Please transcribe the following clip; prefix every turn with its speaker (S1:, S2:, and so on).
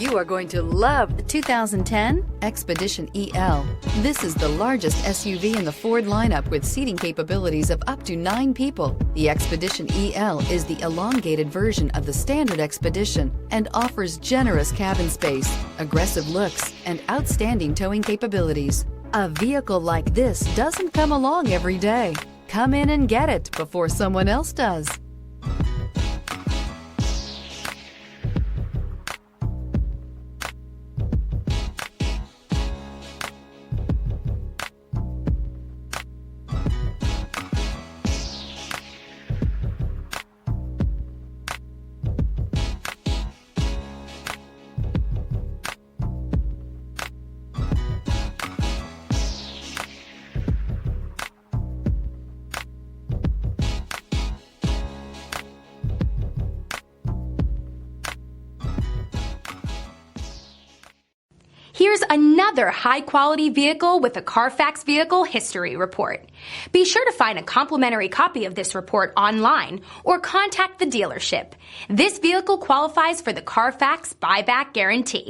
S1: You are going to love the 2010 Expedition EL. This is the largest SUV in the Ford lineup with seating capabilities of up to 9 people. The Expedition EL is the elongated version of the standard Expedition and offers generous cabin space, aggressive looks, and outstanding towing capabilities. A vehicle like this doesn't come along every day. Come in and get it before someone else does.
S2: Here's another high-quality vehicle with a Carfax Vehicle History Report. Be sure to find a complimentary copy of this report online or contact the dealership. This vehicle qualifies for the Carfax Buyback Guarantee.